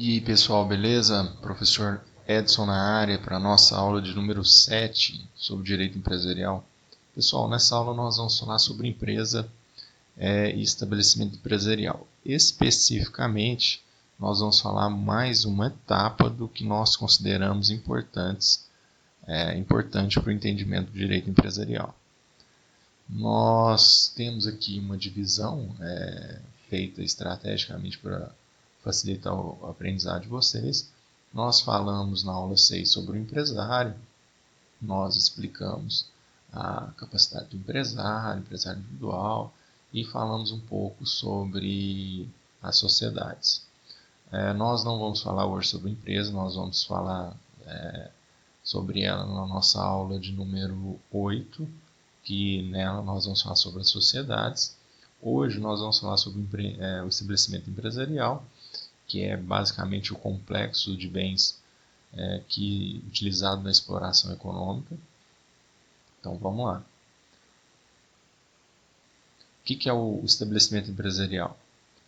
E aí, pessoal, beleza? Professor Edson na área para a nossa aula de número 7 sobre direito empresarial. Pessoal, nessa aula nós vamos falar sobre empresa e estabelecimento empresarial. Especificamente, nós vamos falar mais uma etapa do que nós consideramos importante para o entendimento do direito empresarial. Nós temos aqui uma divisão feita estrategicamente para facilitar o aprendizado de vocês. Nós falamos na aula 6 sobre o empresário, nós explicamos a capacidade do empresário individual, e falamos um pouco sobre as sociedades. Nós não vamos falar hoje sobre empresa, nós vamos falar sobre ela na nossa aula de número 8, que nela nós vamos falar sobre as sociedades. Hoje nós vamos falar sobre o estabelecimento empresarial, que é basicamente o complexo de bens utilizado na exploração econômica. Então vamos lá. O que é o estabelecimento empresarial?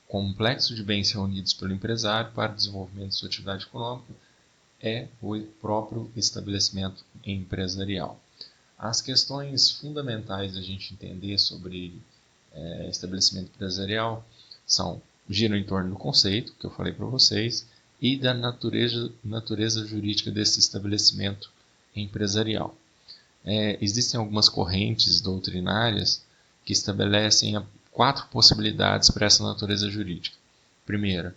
Complexo de bens reunidos pelo empresário para o desenvolvimento de sua atividade econômica é o próprio estabelecimento empresarial. As questões fundamentais a gente entender sobre estabelecimento empresarial giram em torno do conceito, que eu falei para vocês, e da natureza jurídica desse estabelecimento empresarial. Existem algumas correntes doutrinárias que estabelecem 4 possibilidades para essa natureza jurídica. Primeira,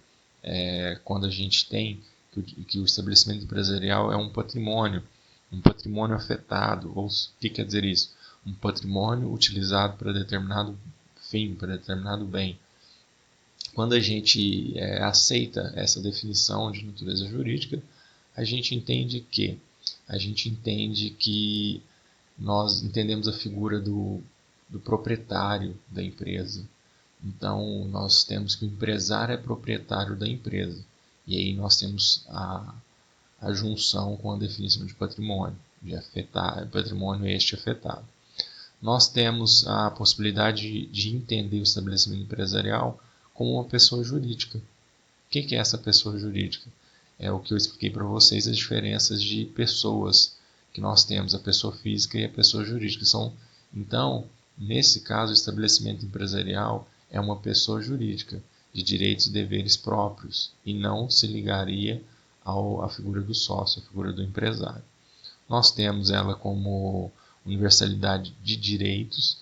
quando a gente tem que o estabelecimento empresarial é um patrimônio afetado. Ou o que quer dizer isso? Um patrimônio utilizado para determinado fim, para determinado bem. Quando a gente aceita essa definição de natureza jurídica, a gente entende que nós entendemos a figura do proprietário da empresa. Então, nós temos que o empresário é proprietário da empresa. E aí nós temos a junção com a definição de patrimônio, patrimônio este afetado. Nós temos a possibilidade de entender o estabelecimento empresarial como uma pessoa jurídica. O que é essa pessoa jurídica? É o que eu expliquei para vocês, as diferenças de pessoas que nós temos, a pessoa física e a pessoa jurídica. Então, nesse caso, o estabelecimento empresarial é uma pessoa jurídica de direitos e deveres próprios e não se ligaria à figura do sócio, à figura do empresário. Nós temos ela como universalidade de direitos,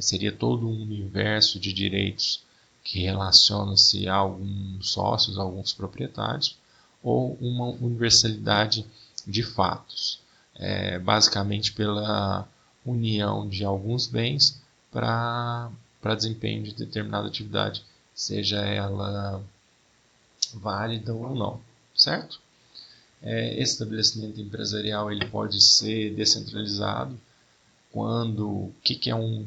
seria todo um universo de direitos que relaciona-se a alguns sócios, a alguns proprietários, ou uma universalidade de fatos, basicamente pela união de alguns bens para desempenho de determinada atividade, seja ela válida ou não, certo? Esse estabelecimento empresarial ele pode ser descentralizado. O que é um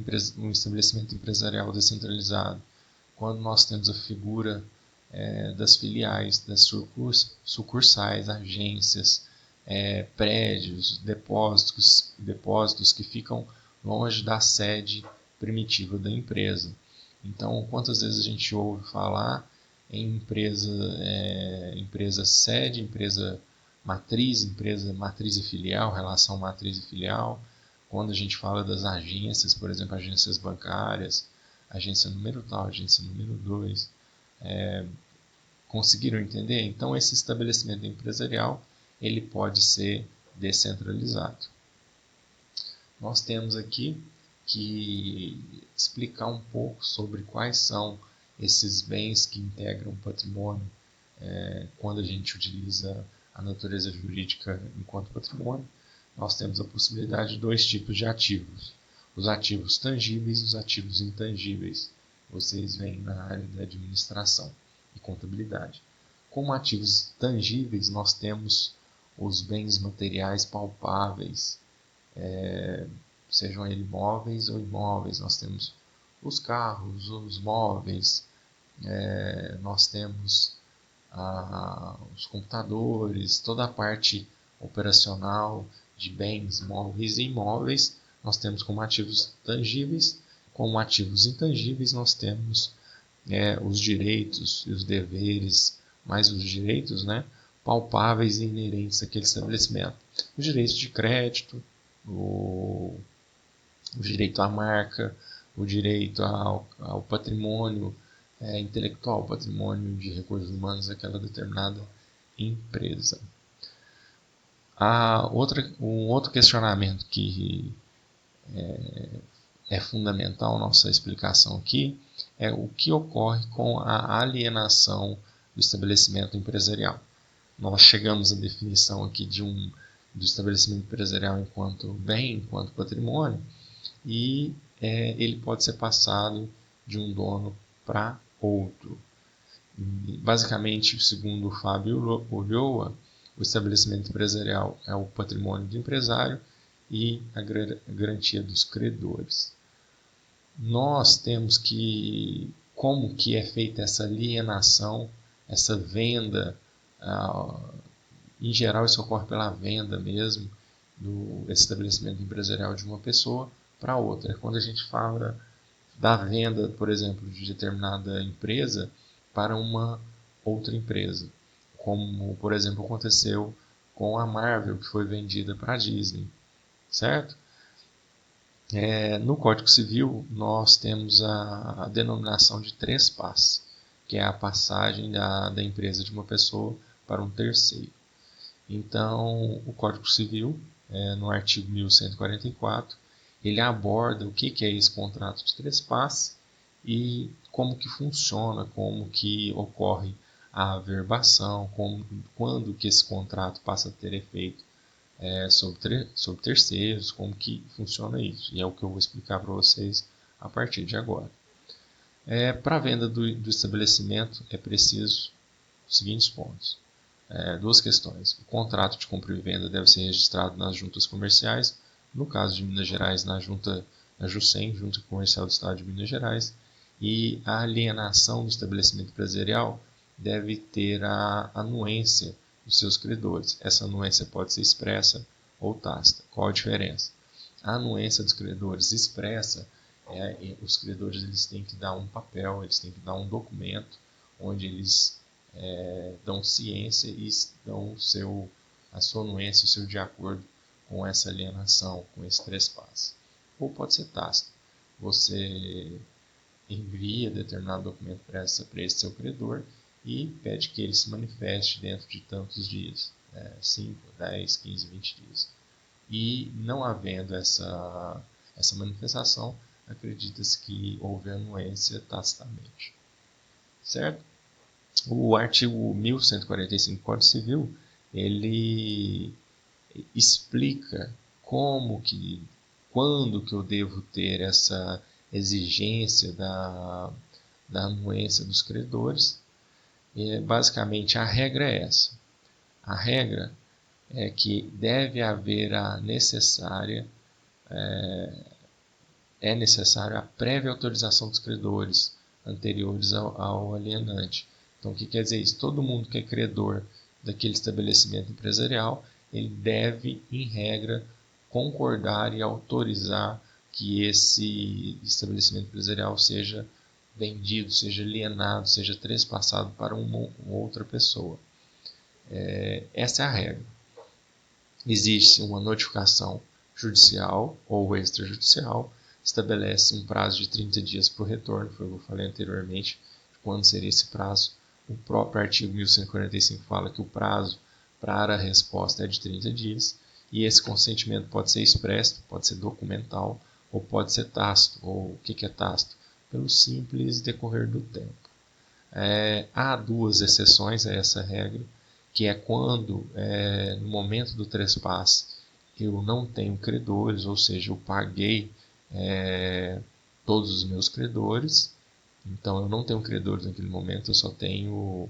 estabelecimento empresarial descentralizado? Quando nós temos a figura das filiais, das sucursais, agências, prédios, depósitos que ficam longe da sede primitiva da empresa. Então, quantas vezes a gente ouve falar em empresa sede, empresa matriz e filial, relação matriz e filial. Quando a gente fala das agências, por exemplo, agências bancárias, agência número tal, agência número 2. Conseguiram entender? Então, esse estabelecimento empresarial ele pode ser descentralizado. Nós temos aqui que explicar um pouco sobre quais são esses bens que integram o patrimônio quando a gente utiliza a natureza jurídica enquanto patrimônio. Nós temos a possibilidade de 2 tipos de ativos: os ativos tangíveis e os ativos intangíveis. Vocês veem na área da administração e contabilidade. Como ativos tangíveis, nós temos os bens materiais palpáveis, sejam eles móveis ou imóveis. Nós temos os carros, os móveis, nós temos os computadores, toda a parte operacional de bens móveis e imóveis, nós temos como ativos tangíveis. Como ativos intangíveis, nós temos os direitos e os deveres mais os direitos, né, palpáveis e inerentes àquele estabelecimento. Os direitos de crédito, o direito à marca, o direito ao patrimônio intelectual, patrimônio de recursos humanos daquela determinada empresa. Um outro questionamento que é fundamental nossa explicação aqui é o que ocorre com a alienação do estabelecimento empresarial. Nós chegamos à definição aqui do estabelecimento empresarial enquanto bem, enquanto patrimônio, e ele pode ser passado de um dono para outro. Basicamente, segundo o Fábio Ulloa, o estabelecimento empresarial é o patrimônio do empresário e a garantia dos credores. Nós temos como que é feita essa alienação, essa venda, em geral isso ocorre pela venda mesmo, do estabelecimento empresarial de uma pessoa para outra. Quando a gente fala da venda, por exemplo, de determinada empresa para uma outra empresa, como, por exemplo, aconteceu com a Marvel, que foi vendida para a Disney, certo? No Código Civil, nós temos a denominação de trespasse, que é a passagem da empresa de uma pessoa para um terceiro. Então, o Código Civil, no artigo 1144, ele aborda o que é esse contrato de trespasse e como que funciona, como que ocorre a averbação, quando que esse contrato passa a ter efeito sobre terceiros, como que funciona isso. E é o que eu vou explicar para vocês a partir de agora. Para a venda do estabelecimento é preciso os seguintes pontos. Duas questões. O contrato de compra e venda deve ser registrado nas juntas comerciais, no caso de Minas Gerais, na JUSEM, Junta Comercial do Estado de Minas Gerais, e a alienação do estabelecimento empresarial deve ter a anuência dos seus credores. Essa anuência pode ser expressa ou tácita. Qual a diferença? A anuência dos credores expressa, os credores eles têm que dar um papel, eles têm que dar um documento, onde eles dão ciência e dão a sua anuência, o seu de acordo com essa alienação, com esse trespasse. Ou pode ser tácito. Você envia determinado documento para esse seu credor e pede que ele se manifeste dentro de tantos dias, 5, 10, 15, 20 dias. E não havendo essa manifestação, acredita-se que houve anuência tacitamente. Certo? O artigo 1145 do Código Civil, ele explica quando que eu devo ter essa exigência da anuência dos credores. Basicamente, a regra é essa. A regra é que deve haver necessária a prévia autorização dos credores anteriores ao alienante. Então, o que quer dizer isso? Todo mundo que é credor daquele estabelecimento empresarial, ele deve, em regra, concordar e autorizar que esse estabelecimento empresarial seja vendido, seja alienado, seja trespassado para uma outra pessoa. Essa é a regra. Existe uma notificação judicial ou extrajudicial, estabelece um prazo de 30 dias para o retorno, foi o que eu falei anteriormente, quando seria esse prazo. O próprio artigo 1145 fala que o prazo para a resposta é de 30 dias, e esse consentimento pode ser expresso, pode ser documental, ou pode ser tácito. Ou o que é tácito? Pelo simples decorrer do tempo. Há duas exceções a essa regra, que é quando, no momento do trespasse, eu não tenho credores, ou seja, eu paguei todos os meus credores, então eu não tenho credores naquele momento, eu só tenho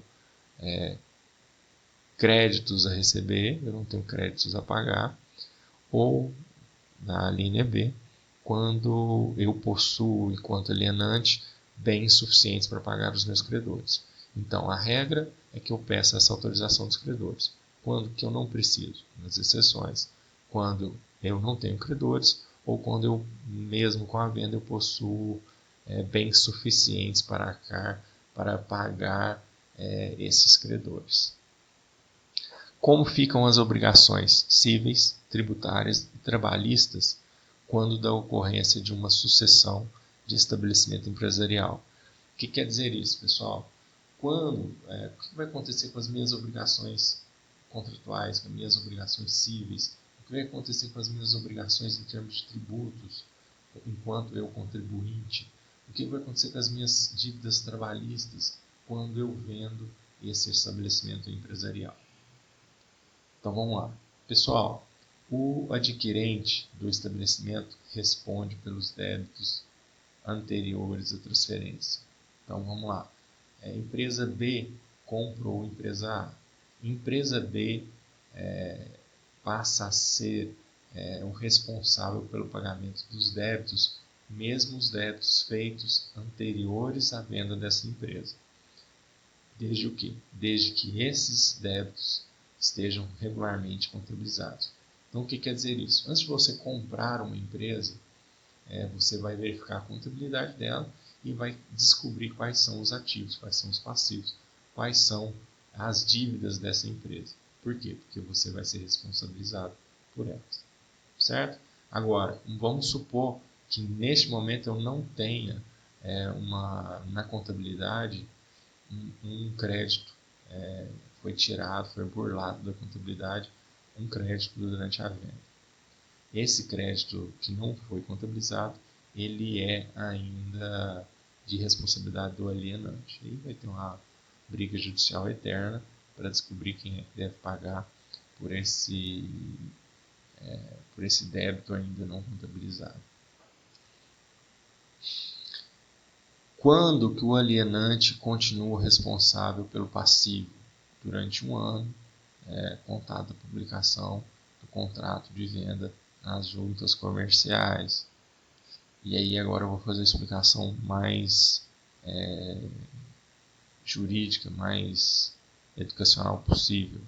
créditos a receber, eu não tenho créditos a pagar. Ou, na linha B, quando eu possuo, enquanto alienante, bens suficientes para pagar os meus credores. Então, a regra é que eu peço essa autorização dos credores. Quando que eu não preciso? Nas exceções, quando eu não tenho credores ou quando eu, mesmo com a venda, eu possuo bens suficientes para pagar esses credores. Como ficam as obrigações cíveis, tributárias e trabalhistas quando da ocorrência de uma sucessão de estabelecimento empresarial? O que quer dizer isso, pessoal? O que vai acontecer com as minhas obrigações contratuais, com as minhas obrigações cíveis? O que vai acontecer com as minhas obrigações em termos de tributos, enquanto eu contribuinte? O que vai acontecer com as minhas dívidas trabalhistas quando eu vendo esse estabelecimento empresarial? Então vamos lá. Pessoal, o adquirente do estabelecimento responde pelos débitos anteriores à transferência. Então vamos lá. Empresa B comprou empresa A. Empresa B passa a ser o responsável pelo pagamento dos débitos, mesmo os débitos feitos anteriores à venda dessa empresa. Desde o quê? Desde que esses débitos estejam regularmente contabilizados. Então, o que quer dizer isso? Antes de você comprar uma empresa, você vai verificar a contabilidade dela e vai descobrir quais são os ativos, quais são os passivos, quais são as dívidas dessa empresa. Por quê? Porque você vai ser responsabilizado por elas. Certo? Agora, vamos supor que neste momento eu não tenha na contabilidade um crédito, foi tirado, foi burlado da contabilidade um crédito durante a venda. Esse crédito que não foi contabilizado, ele é ainda de responsabilidade do alienante. Aí vai ter uma briga judicial eterna para descobrir quem é que deve pagar por esse débito ainda não contabilizado. Quando que o alienante continua responsável pelo passivo? Durante um ano, contado a publicação do contrato de venda nas juntas comerciais. E aí agora eu vou fazer a explicação mais jurídica, mais educacional possível.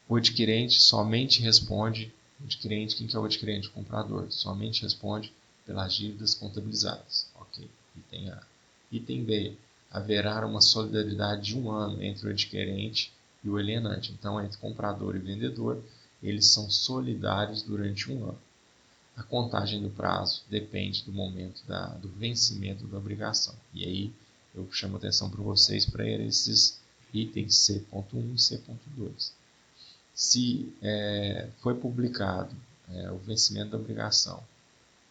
O adquirente somente responde, quem que é o adquirente? O comprador, somente responde pelas dívidas contabilizadas. Ok, item A. Item B, haverá uma solidariedade de um ano entre o adquirente e o alienante. Então, entre comprador e vendedor, eles são solidários durante um ano. A contagem do prazo depende do momento do vencimento da obrigação. E aí eu chamo atenção para vocês para esses itens C.1 e C.2. Se foi publicado o vencimento da obrigação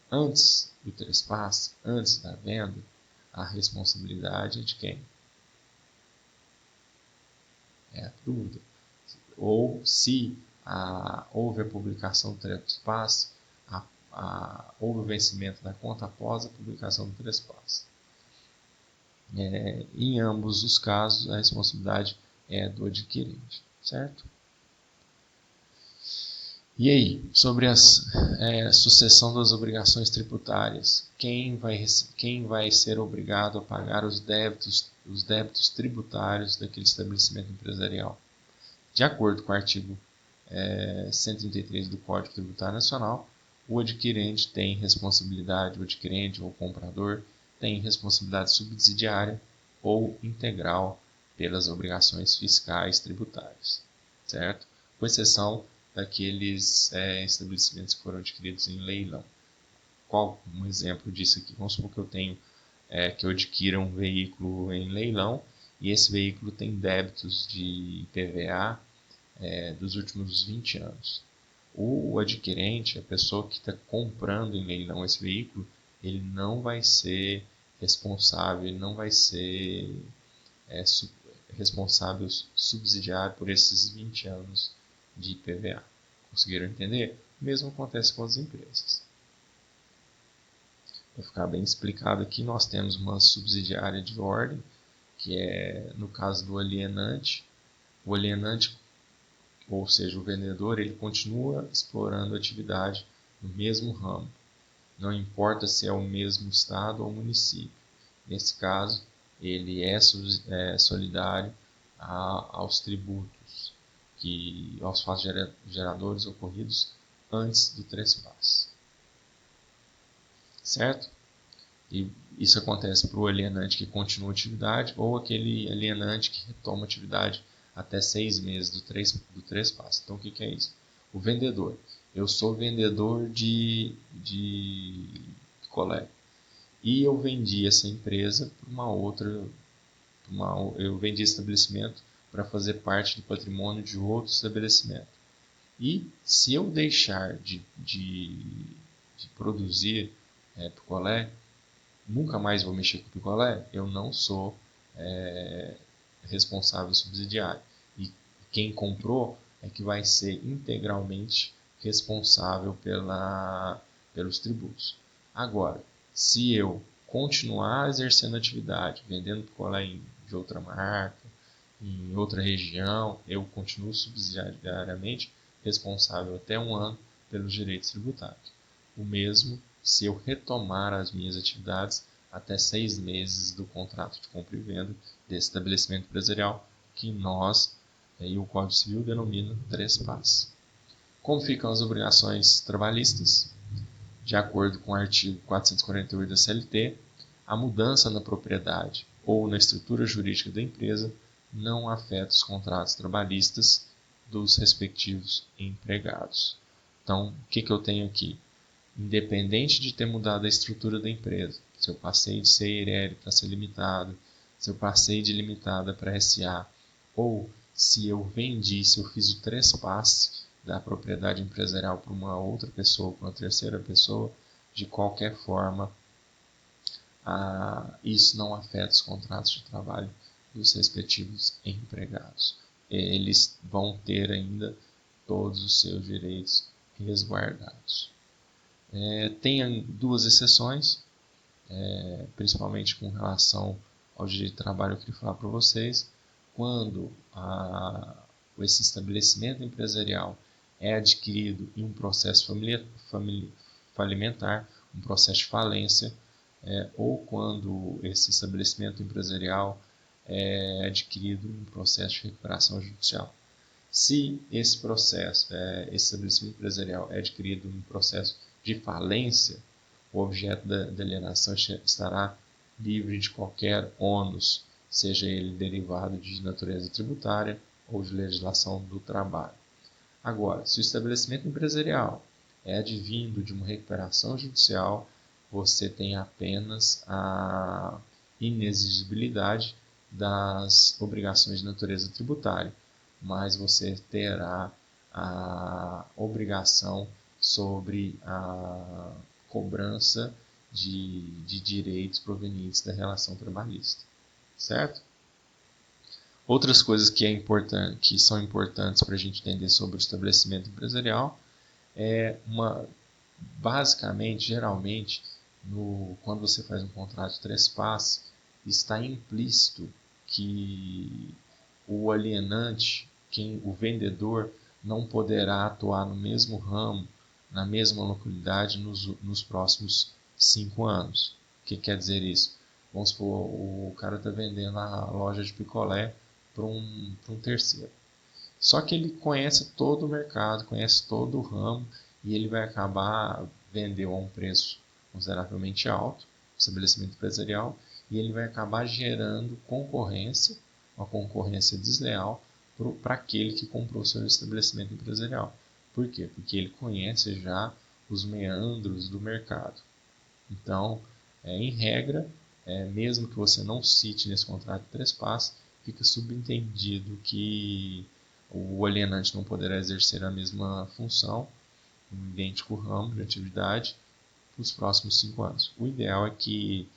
antes do trespasse, antes da venda, a responsabilidade é de quem? É a dúvida. Ou se houve a publicação do trespasse, houve o vencimento da conta após a publicação do trespasse. Em ambos os casos, a responsabilidade é do adquirente, certo? E aí, sobre a sucessão das obrigações tributárias, quem vai ser obrigado a pagar os débitos tributários daquele estabelecimento empresarial? De acordo com o artigo 133 do Código Tributário Nacional, o adquirente tem responsabilidade, o adquirente ou o comprador tem responsabilidade subsidiária ou integral pelas obrigações fiscais tributárias, certo? Com exceção daqueles estabelecimentos que foram adquiridos em leilão. Qual um exemplo disso aqui? Vamos supor que eu tenho que eu adquira um veículo em leilão e esse veículo tem débitos de IPVA dos últimos 20 anos. O adquirente, a pessoa que está comprando em leilão esse veículo, ele não vai ser responsável, ele não vai ser responsável subsidiário por esses 20 anos de IPVA. Conseguiram entender? O mesmo acontece com as empresas. Para ficar bem explicado aqui, nós temos uma subsidiária de ordem, que é, no caso do alienante, o alienante, ou seja, o vendedor, ele continua explorando a atividade no mesmo ramo. Não importa se é o mesmo estado ou município. Nesse caso, ele é solidário aos tributos, aos fatos geradores ocorridos antes do trespasse. Certo? E Isso acontece para o alienante que continua a atividade ou aquele alienante que retoma a atividade até 6 meses do três passos. Então, o que é isso? O vendedor. Eu sou vendedor de picolé. E eu vendi essa empresa para uma outra. Eu vendi esse estabelecimento para fazer parte do patrimônio de outro estabelecimento. E se eu deixar de produzir picolé, nunca mais vou mexer com picolé, eu não sou responsável subsidiário. E quem comprou é que vai ser integralmente responsável pelos tributos. Agora, se eu continuar exercendo atividade, vendendo picolé de outra marca, em outra região, eu continuo subsidiariamente responsável até 1 ano pelos direitos tributários. O mesmo se eu retomar as minhas atividades até 6 meses do contrato de compra e venda desse estabelecimento empresarial, que nós e o Código Civil denomina 3 passos. Como ficam as obrigações trabalhistas? De acordo com o artigo 448 da CLT, a mudança na propriedade ou na estrutura jurídica da empresa não afeta os contratos trabalhistas dos respectivos empregados. Então, o que eu tenho aqui? Independente de ter mudado a estrutura da empresa, se eu passei de CEIRELI para ser limitado, se eu passei de limitada para SA, ou se eu fiz o trespasse da propriedade empresarial para uma outra pessoa, para uma terceira pessoa, de qualquer forma, isso não afeta os contratos de trabalho dos respectivos empregados. Eles vão ter ainda todos os seus direitos resguardados. Tem 2 exceções, principalmente com relação ao direito de trabalho, eu queria falar para vocês. Quando esse estabelecimento empresarial é adquirido em um processo falimentar, um processo de falência, ou quando esse estabelecimento empresarial é adquirido em um processo de recuperação judicial. Se esse estabelecimento empresarial é adquirido em um processo de falência, o objeto da alienação estará livre de qualquer ônus, seja ele derivado de natureza tributária ou de legislação do trabalho. Agora, se o estabelecimento empresarial é advindo de uma recuperação judicial, você tem apenas a inexigibilidade das obrigações de natureza tributária, mas você terá a obrigação sobre a cobrança de direitos provenientes da relação trabalhista, certo? Outras coisas que são importantes para a gente entender sobre o estabelecimento empresarial basicamente, geralmente, quando você faz um contrato de trespasse, está implícito que o alienante, o vendedor, não poderá atuar no mesmo ramo, na mesma localidade nos próximos 5 anos. O que quer dizer isso? Vamos supor, o cara está vendendo a loja de picolé para um terceiro. Só que ele conhece todo o mercado, conhece todo o ramo, e ele vai acabar vendendo a um preço consideravelmente alto, estabelecimento empresarial, e ele vai acabar gerando concorrência, uma concorrência desleal para aquele que comprou o seu estabelecimento empresarial. Por quê? Porque ele conhece já os meandros do mercado. Então, em regra, mesmo que você não cite nesse contrato de trespasse, fica subentendido que o alienante não poderá exercer a mesma função, um idêntico ramo de atividade, nos próximos 5 anos. O ideal é que,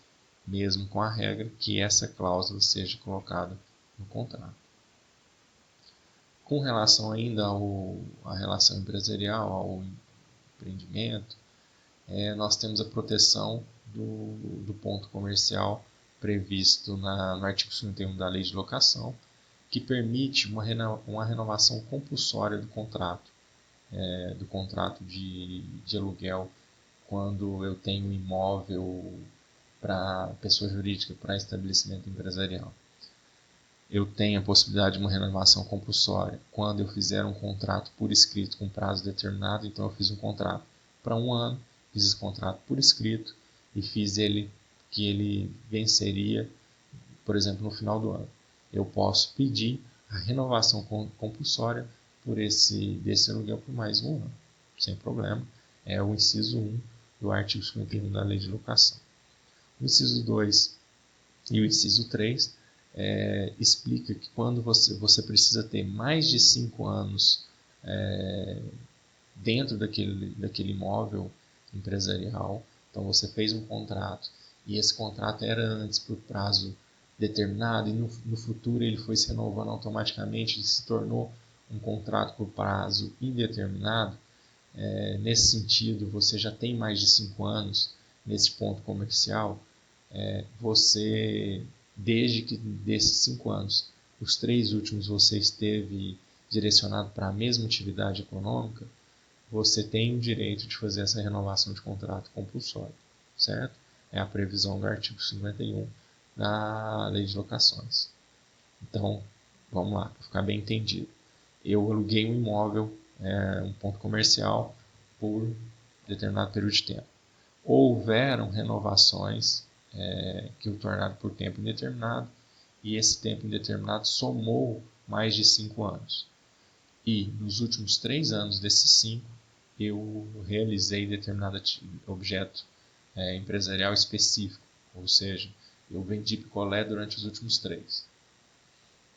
mesmo com a regra, que essa cláusula seja colocada no contrato. Com relação ainda à relação empresarial, ao empreendimento, nós temos a proteção do ponto comercial previsto no artigo 51 da Lei de Locação, que permite uma renovação compulsória do contrato de aluguel, quando eu tenho um imóvel para pessoa jurídica, para estabelecimento empresarial. Eu tenho a possibilidade de uma renovação compulsória quando eu fizer um contrato por escrito com prazo determinado. Então eu fiz um contrato para 1 ano, fiz esse contrato por escrito e fiz ele que ele venceria, por exemplo, no final do ano. Eu posso pedir a renovação compulsória desse aluguel por mais um ano, sem problema. É o inciso 1 do artigo 51 da Lei de Locação. O inciso 2 e o inciso 3 explica que quando você precisa ter mais de 5 anos dentro daquele imóvel empresarial. Então você fez um contrato e esse contrato era antes por prazo determinado e no futuro ele foi se renovando automaticamente e se tornou um contrato por prazo indeterminado. Nesse sentido, você já tem mais de 5 anos nesse ponto comercial. Você, desde que desses 5 anos, os 3 últimos você esteve direcionado para a mesma atividade econômica, você tem o direito de fazer essa renovação de contrato compulsório, certo? É a previsão do artigo 51 da Lei de Locações. Então, vamos lá, para ficar bem entendido. Eu aluguei um imóvel, um ponto comercial, por determinado período de tempo. Houveram renovações que o tornaram por tempo indeterminado, e esse tempo indeterminado somou mais de 5 anos. E nos últimos 3 anos desses 5, eu realizei determinado objeto empresarial específico, ou seja, eu vendi picolé durante os últimos 3.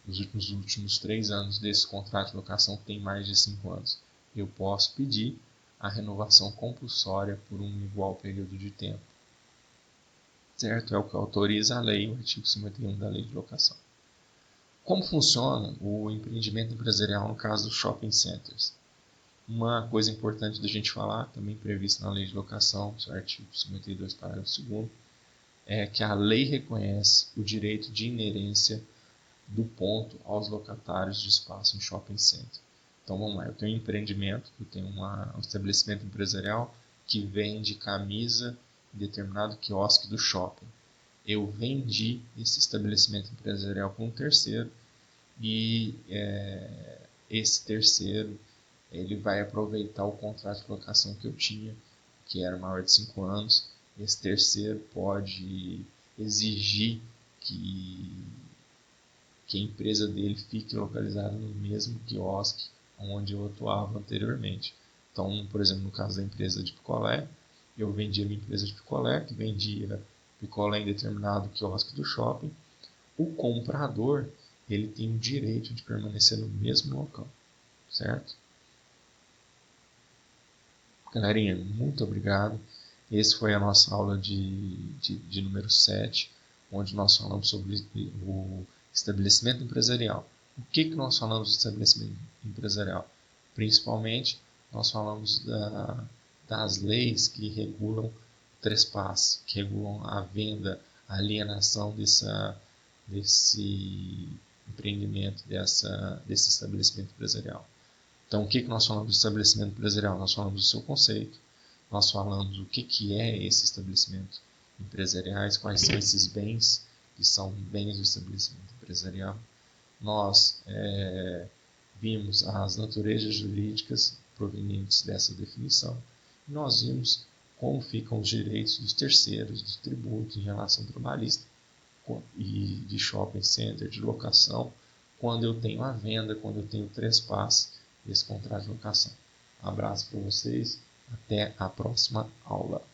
Nos últimos 3 anos desse contrato de locação, que tem mais de 5 anos, eu posso pedir a renovação compulsória por um igual período de tempo. Certo? É o que autoriza a lei, o artigo 51 da Lei de Locação. Como funciona o empreendimento empresarial no caso dos shopping centers? Uma coisa importante da gente falar, também prevista na Lei de Locação, artigo 52, parágrafo 2º, é que a lei reconhece o direito de inerência do ponto aos locatários de espaço em shopping center. Então vamos lá, eu tenho um empreendimento, eu tenho um estabelecimento empresarial que vende camisa em determinado quiosque do shopping. Eu vendi esse estabelecimento empresarial para um terceiro e esse terceiro ele vai aproveitar o contrato de locação que eu tinha, que era maior de 5 anos. Esse terceiro pode exigir que a empresa dele fique localizada no mesmo quiosque onde eu atuava anteriormente. Então, por exemplo, no caso da empresa de picolé, eu vendia uma empresa de picolé, que vendia picolé em determinado quiosque do shopping. O comprador, ele tem o direito de permanecer no mesmo local, certo? Galerinha, muito obrigado. Esse foi a nossa aula de número 7, onde nós falamos sobre o estabelecimento empresarial. O que nós falamos de estabelecimento empresarial? Principalmente, nós falamos das leis que regulam o trespasse, que regulam a venda, a alienação desse empreendimento, desse estabelecimento empresarial. Então, o que nós falamos de estabelecimento empresarial? Nós falamos do seu conceito, nós falamos o que é esse estabelecimento empresariais, quais são esses bens que são bens do estabelecimento empresarial. Nós vimos as naturezas jurídicas provenientes dessa definição. E nós vimos como ficam os direitos dos terceiros, dos tributos em relação trabalhista e de shopping center, de locação, quando eu tenho a venda, quando eu tenho o trespasse desse contrato de locação. Um abraço para vocês, até a próxima aula.